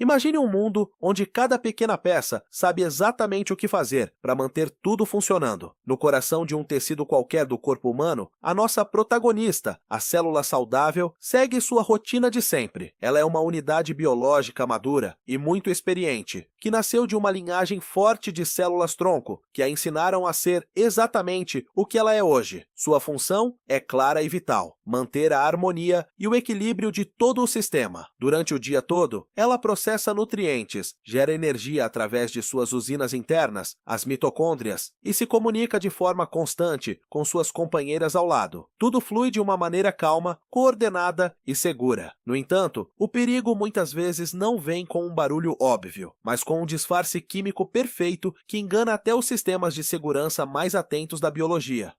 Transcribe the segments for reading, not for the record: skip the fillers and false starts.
Imagine um mundo onde cada pequena peça sabe exatamente o que fazer para manter tudo funcionando. No coração de um tecido qualquer do corpo humano, a nossa protagonista, a célula saudável, segue sua rotina de sempre. Ela é uma unidade biológica madura e muito experiente, que nasceu de uma linhagem forte de células-tronco, que a ensinaram a ser exatamente o que ela é hoje. Sua função é clara e vital: manter a harmonia e o equilíbrio de todo o sistema. Durante o dia todo, ela processa nutrientes, gera energia através de suas usinas internas, as mitocôndrias, e se comunica de forma constante com suas companheiras ao lado. Tudo flui de uma maneira calma, coordenada e segura. No entanto, o perigo muitas vezes não vem com um barulho óbvio, mas com um disfarce químico perfeito que engana até os sistemas de segurança mais atentos da biologia.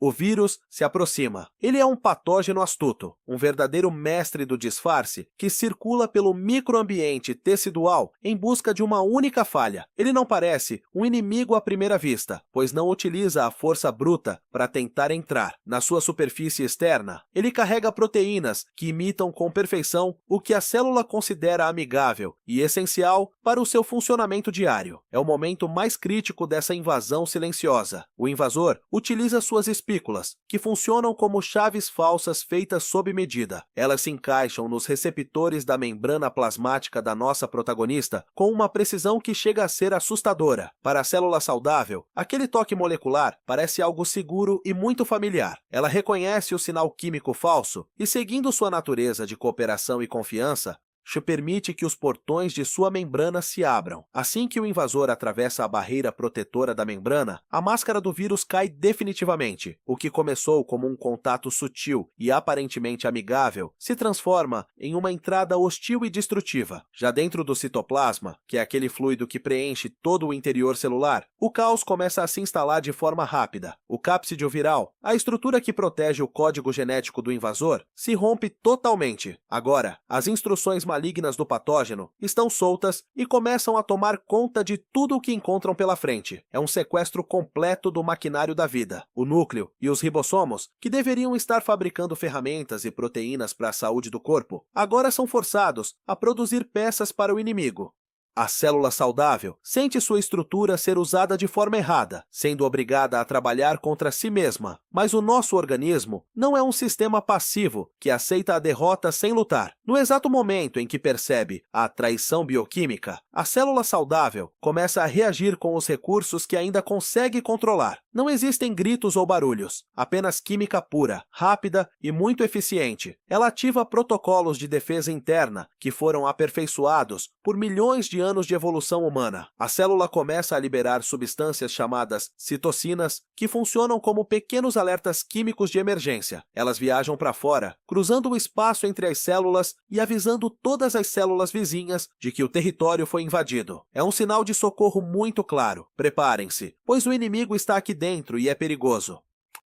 O vírus se aproxima. Ele é um patógeno astuto, um verdadeiro mestre do disfarce que circula pelo microambiente tecidual em busca de uma única falha. Ele não parece um inimigo à primeira vista, pois não utiliza a força bruta para tentar entrar. Na sua superfície externa, ele carrega proteínas que imitam com perfeição o que a célula considera amigável e essencial para o seu funcionamento diário. É o momento mais crítico dessa invasão silenciosa. O invasor utiliza suas espículas, que funcionam como chaves falsas feitas sob medida. Elas se encaixam nos receptores da membrana plasmática da nossa protagonista com uma precisão que chega a ser assustadora. Para a célula saudável, aquele toque molecular parece algo seguro e muito familiar. Ela reconhece o sinal químico falso e, seguindo sua natureza de cooperação e confiança, permite que os portões de sua membrana se abram. Assim que o invasor atravessa a barreira protetora da membrana, a máscara do vírus cai definitivamente. O que começou como um contato sutil e aparentemente amigável se transforma em uma entrada hostil e destrutiva. Já dentro do citoplasma, que é aquele fluido que preenche todo o interior celular, o caos começa a se instalar de forma rápida. O cápside viral, a estrutura que protege o código genético do invasor, se rompe totalmente. Agora, as instruções malignas do patógeno estão soltas e começam a tomar conta de tudo o que encontram pela frente. É um sequestro completo do maquinário da vida. O núcleo e os ribossomos, que deveriam estar fabricando ferramentas e proteínas para a saúde do corpo, agora são forçados a produzir peças para o inimigo. A célula saudável sente sua estrutura ser usada de forma errada, sendo obrigada a trabalhar contra si mesma. Mas o nosso organismo não é um sistema passivo que aceita a derrota sem lutar. No exato momento em que percebe a traição bioquímica, a célula saudável começa a reagir com os recursos que ainda consegue controlar. Não existem gritos ou barulhos, apenas química pura, rápida e muito eficiente. Ela ativa protocolos de defesa interna que foram aperfeiçoados por milhões de anos de evolução humana. A célula começa a liberar substâncias chamadas citocinas, que funcionam como pequenos alertas químicos de emergência. Elas viajam para fora, cruzando o espaço entre as células e avisando todas as células vizinhas de que o território foi invadido. É um sinal de socorro muito claro. Preparem-se, pois o inimigo está aqui dentro e é perigoso.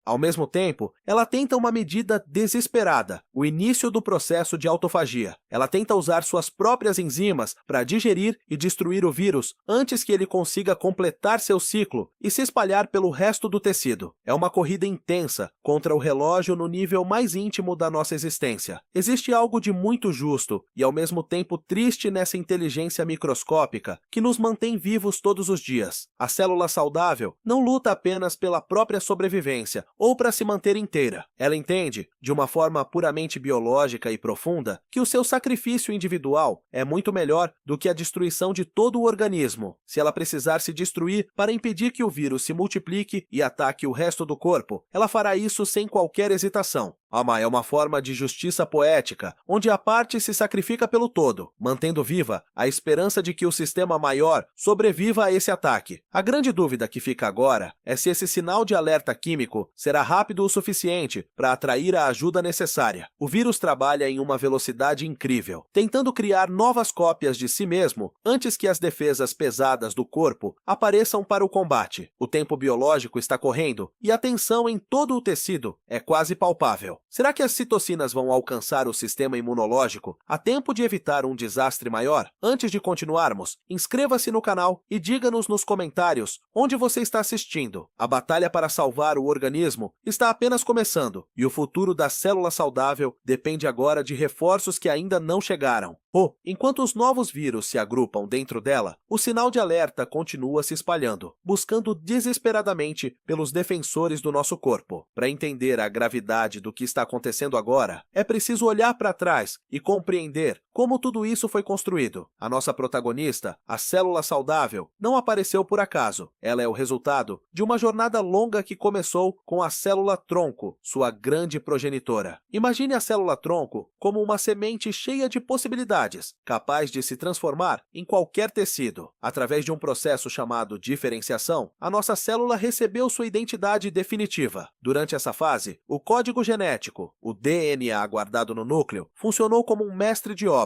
Ao mesmo tempo, ela tenta uma medida desesperada, o início do processo de autofagia. Ela tenta usar suas próprias enzimas para digerir e destruir o vírus antes que ele consiga completar seu ciclo e se espalhar pelo resto do tecido. É uma corrida intensa contra o relógio no nível mais íntimo da nossa existência. Existe algo de muito justo e ao mesmo tempo triste nessa inteligência microscópica que nos mantém vivos todos os dias. A célula saudável não luta apenas pela própria sobrevivência ou para se manter inteira. Ela entende, de uma forma puramente biológica e profunda, que o seu sacrifício individual é muito melhor do que a destruição de todo o organismo. Se ela precisar se destruir para impedir que o vírus se multiplique e ataque o resto do corpo, ela fará isso sem qualquer hesitação. É uma forma de justiça poética, onde a parte se sacrifica pelo todo, mantendo viva a esperança de que o sistema maior sobreviva a esse ataque. A grande dúvida que fica agora é se esse sinal de alerta químico será rápido o suficiente para atrair a ajuda necessária. O vírus trabalha em uma velocidade incrível, tentando criar novas cópias de si mesmo antes que as defesas pesadas do corpo apareçam para o combate. O tempo biológico está correndo e a tensão em todo o tecido é quase palpável. Será que as citocinas vão alcançar o sistema imunológico a tempo de evitar um desastre maior? Antes de continuarmos, inscreva-se no canal e diga-nos nos comentários onde você está assistindo. A batalha para salvar o organismo está apenas começando e o futuro da célula saudável depende agora de reforços que ainda não chegaram. Enquanto os novos vírus se agrupam dentro dela, o sinal de alerta continua se espalhando, buscando desesperadamente pelos defensores do nosso corpo. Para entender a gravidade do que está acontecendo agora, é preciso olhar para trás e compreender como tudo isso foi construído. A nossa protagonista, a célula saudável, não apareceu por acaso. Ela é o resultado de uma jornada longa que começou com a célula-tronco, sua grande progenitora. Imagine a célula-tronco como uma semente cheia de possibilidades, capaz de se transformar em qualquer tecido. Através de um processo chamado diferenciação, a nossa célula recebeu sua identidade definitiva. Durante essa fase, o código genético, o DNA guardado no núcleo, funcionou como um mestre de obras.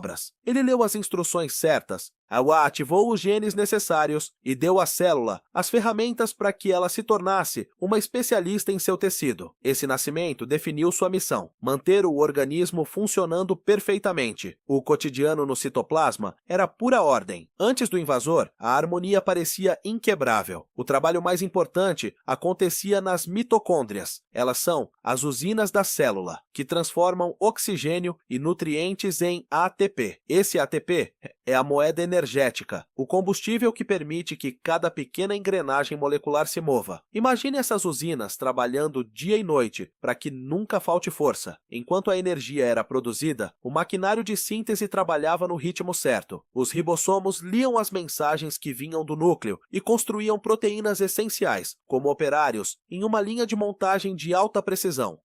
Ele leu as instruções certas, ativou os genes necessários e deu à célula as ferramentas para que ela se tornasse uma especialista em seu tecido. Esse nascimento definiu sua missão: manter o organismo funcionando perfeitamente. O cotidiano no citoplasma era pura ordem. Antes do invasor, a harmonia parecia inquebrável. O trabalho mais importante acontecia nas mitocôndrias. Elas são as usinas da célula, que transformam oxigênio e nutrientes em ATP. Esse ATP é a moeda energética, o combustível que permite que cada pequena engrenagem molecular se mova. Imagine essas usinas trabalhando dia e noite para que nunca falte força. Enquanto a energia era produzida, o maquinário de síntese trabalhava no ritmo certo. Os ribossomos liam as mensagens que vinham do núcleo e construíam proteínas essenciais, como operários, em uma linha de montagem de alta precisão.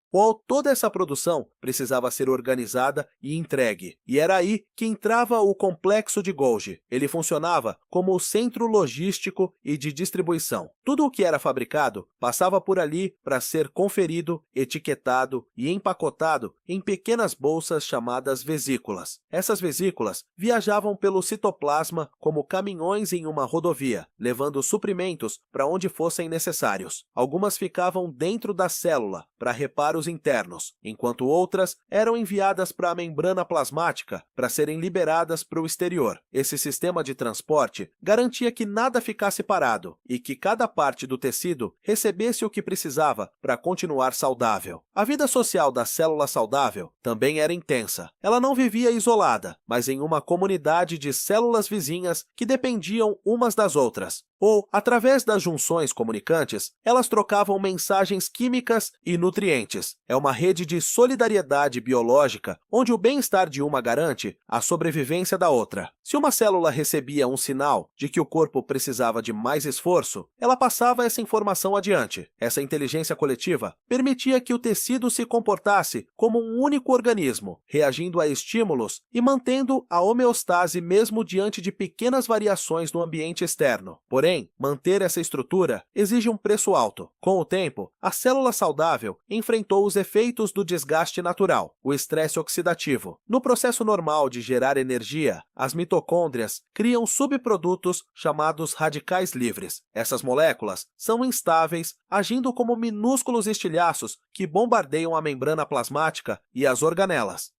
Toda essa produção precisava ser organizada e entregue. E era aí que entrava o complexo de Golgi. Ele funcionava como o centro logístico e de distribuição. Tudo o que era fabricado passava por ali para ser conferido, etiquetado e empacotado em pequenas bolsas chamadas vesículas. Essas vesículas viajavam pelo citoplasma como caminhões em uma rodovia, levando suprimentos para onde fossem necessários. Algumas ficavam dentro da célula para reparos internos, enquanto outras eram enviadas para a membrana plasmática para serem liberadas para o exterior. Esse sistema de transporte garantia que nada ficasse parado e que cada parte do tecido recebesse o que precisava para continuar saudável. A vida social da célula saudável também era intensa. Ela não vivia isolada, mas em uma comunidade de células vizinhas que dependiam umas das outras. Através das junções comunicantes, elas trocavam mensagens químicas e nutrientes. É uma rede de solidariedade biológica onde o bem-estar de uma garante a sobrevivência da outra. Se uma célula recebia um sinal de que o corpo precisava de mais esforço, ela passava essa informação adiante. Essa inteligência coletiva permitia que o tecido se comportasse como um único organismo, reagindo a estímulos e mantendo a homeostase mesmo diante de pequenas variações no ambiente externo. Porém, manter essa estrutura exige um preço alto. Com o tempo, a célula saudável enfrentou os efeitos do desgaste natural, o estresse oxidativo. No processo normal de gerar energia, as mitocôndrias criam subprodutos chamados radicais livres. Essas moléculas são instáveis, agindo como minúsculos estilhaços que bombardeiam a membrana plasmática e as organelas.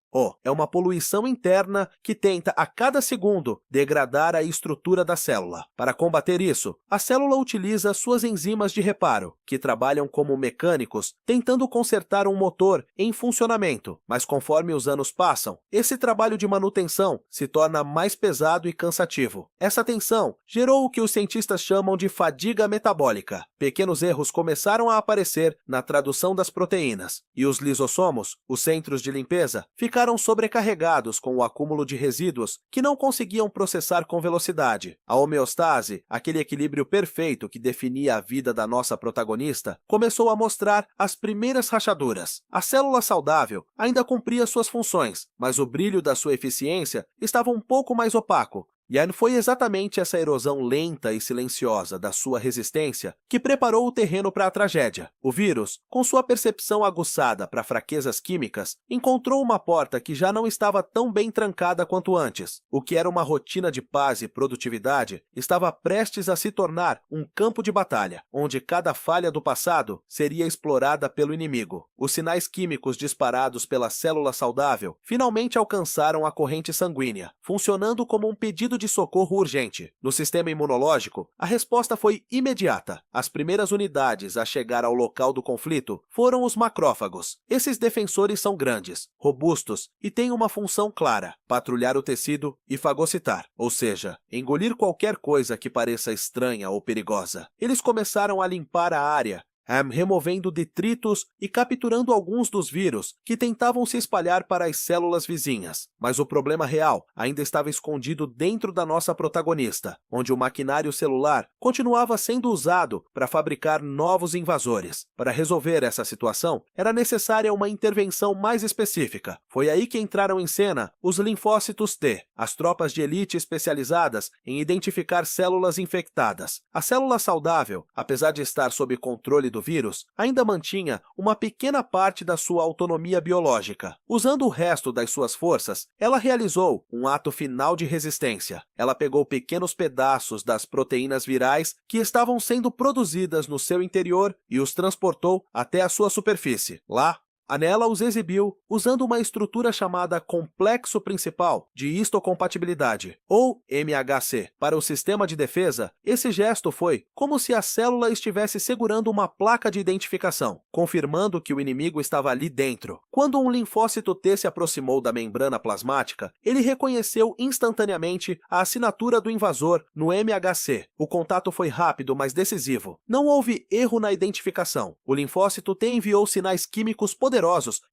É uma poluição interna que tenta a cada segundo degradar a estrutura da célula. Para combater isso, a célula utiliza suas enzimas de reparo, que trabalham como mecânicos, tentando consertar um motor em funcionamento. Mas conforme os anos passam, esse trabalho de manutenção se torna mais pesado e cansativo. Essa tensão gerou o que os cientistas chamam de fadiga metabólica. Pequenos erros começaram a aparecer na tradução das proteínas, e os lisossomos, os centros de limpeza, ficaram sobrecarregados com o acúmulo de resíduos que não conseguiam processar com velocidade. A homeostase, aquele equilíbrio perfeito que definia a vida da nossa protagonista, começou a mostrar as primeiras rachaduras. A célula saudável ainda cumpria suas funções, mas o brilho da sua eficiência estava um pouco mais opaco. E foi exatamente essa erosão lenta e silenciosa da sua resistência que preparou o terreno para a tragédia. O vírus, com sua percepção aguçada para fraquezas químicas, encontrou uma porta que já não estava tão bem trancada quanto antes. O que era uma rotina de paz e produtividade estava prestes a se tornar um campo de batalha, onde cada falha do passado seria explorada pelo inimigo. Os sinais químicos disparados pela célula saudável finalmente alcançaram a corrente sanguínea, funcionando como um pedido de socorro urgente. No sistema imunológico, a resposta foi imediata. As primeiras unidades a chegar ao local do conflito foram os macrófagos. Esses defensores são grandes, robustos e têm uma função clara: patrulhar o tecido e fagocitar, ou seja, engolir qualquer coisa que pareça estranha ou perigosa. Eles começaram a limpar a área, removendo detritos e capturando alguns dos vírus que tentavam se espalhar para as células vizinhas. Mas o problema real ainda estava escondido dentro da nossa protagonista, onde o maquinário celular continuava sendo usado para fabricar novos invasores. Para resolver essa situação, era necessária uma intervenção mais específica. Foi aí que entraram em cena os linfócitos T, as tropas de elite especializadas em identificar células infectadas. A célula saudável, apesar de estar sob controle do vírus, ainda mantinha uma pequena parte da sua autonomia biológica. Usando o resto das suas forças, ela realizou um ato final de resistência. Ela pegou pequenos pedaços das proteínas virais que estavam sendo produzidas no seu interior e os transportou até a sua superfície. Lá, a Nela os exibiu usando uma estrutura chamada Complexo Principal de Histocompatibilidade, ou MHC. Para o sistema de defesa, esse gesto foi como se a célula estivesse segurando uma placa de identificação, confirmando que o inimigo estava ali dentro. Quando um linfócito T se aproximou da membrana plasmática, ele reconheceu instantaneamente a assinatura do invasor no MHC. O contato foi rápido, mas decisivo. Não houve erro na identificação. O linfócito T enviou sinais químicos poderosos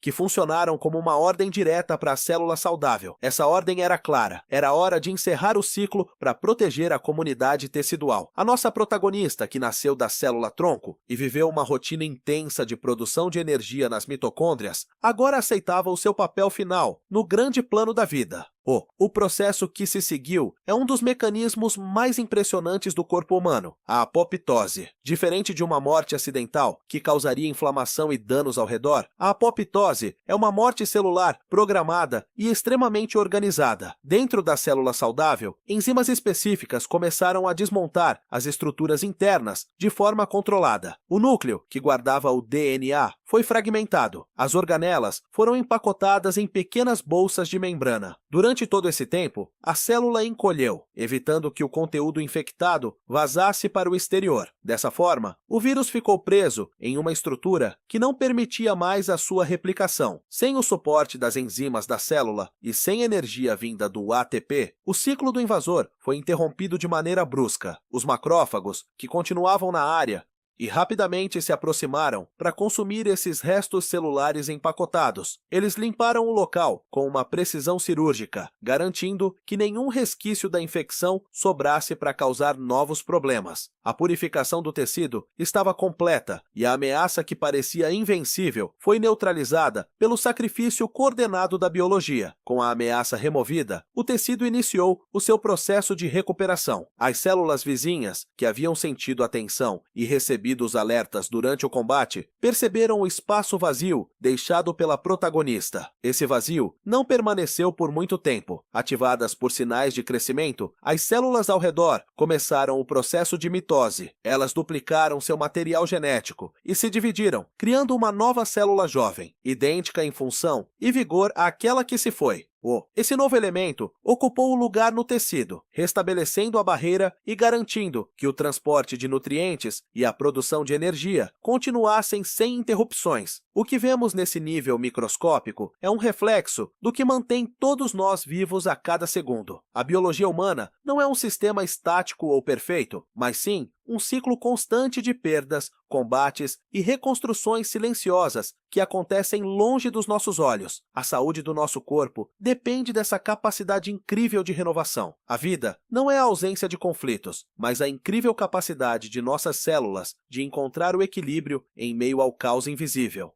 que funcionaram como uma ordem direta para a célula saudável. Essa ordem era clara. Era hora de encerrar o ciclo para proteger a comunidade tecidual. A nossa protagonista, que nasceu da célula-tronco e viveu uma rotina intensa de produção de energia nas mitocôndrias, agora aceitava o seu papel final no grande plano da vida. O processo que se seguiu é um dos mecanismos mais impressionantes do corpo humano, a apoptose. Diferente de uma morte acidental, que causaria inflamação e danos ao redor, a apoptose é uma morte celular programada e extremamente organizada. Dentro da célula saudável, enzimas específicas começaram a desmontar as estruturas internas de forma controlada. O núcleo, que guardava o DNA, foi fragmentado. As organelas foram empacotadas em pequenas bolsas de membrana. Durante todo esse tempo, a célula encolheu, evitando que o conteúdo infectado vazasse para o exterior. Dessa forma, o vírus ficou preso em uma estrutura que não permitia mais a sua replicação. Sem o suporte das enzimas da célula e sem energia vinda do ATP, o ciclo do invasor foi interrompido de maneira brusca. Os macrófagos, que continuavam na área, e rapidamente se aproximaram para consumir esses restos celulares empacotados. Eles limparam o local com uma precisão cirúrgica, garantindo que nenhum resquício da infecção sobrasse para causar novos problemas. A purificação do tecido estava completa e a ameaça que parecia invencível foi neutralizada pelo sacrifício coordenado da biologia. Com a ameaça removida, o tecido iniciou o seu processo de recuperação. As células vizinhas, que haviam sentido a tensão e recebido os alertas durante o combate, perceberam o espaço vazio deixado pela protagonista. Esse vazio não permaneceu por muito tempo. Ativadas por sinais de crescimento, as células ao redor começaram o processo de mitose. Elas duplicaram seu material genético e se dividiram, criando uma nova célula jovem, idêntica em função e vigor àquela que se foi. Esse novo elemento ocupou o lugar no tecido, restabelecendo a barreira e garantindo que o transporte de nutrientes e a produção de energia continuassem sem interrupções. O que vemos nesse nível microscópico é um reflexo do que mantém todos nós vivos a cada segundo. A biologia humana não é um sistema estático ou perfeito, mas sim um ciclo constante de perdas, combates e reconstruções silenciosas que acontecem longe dos nossos olhos. A saúde do nosso corpo depende dessa capacidade incrível de renovação. A vida não é a ausência de conflitos, mas a incrível capacidade de nossas células de encontrar o equilíbrio em meio ao caos invisível.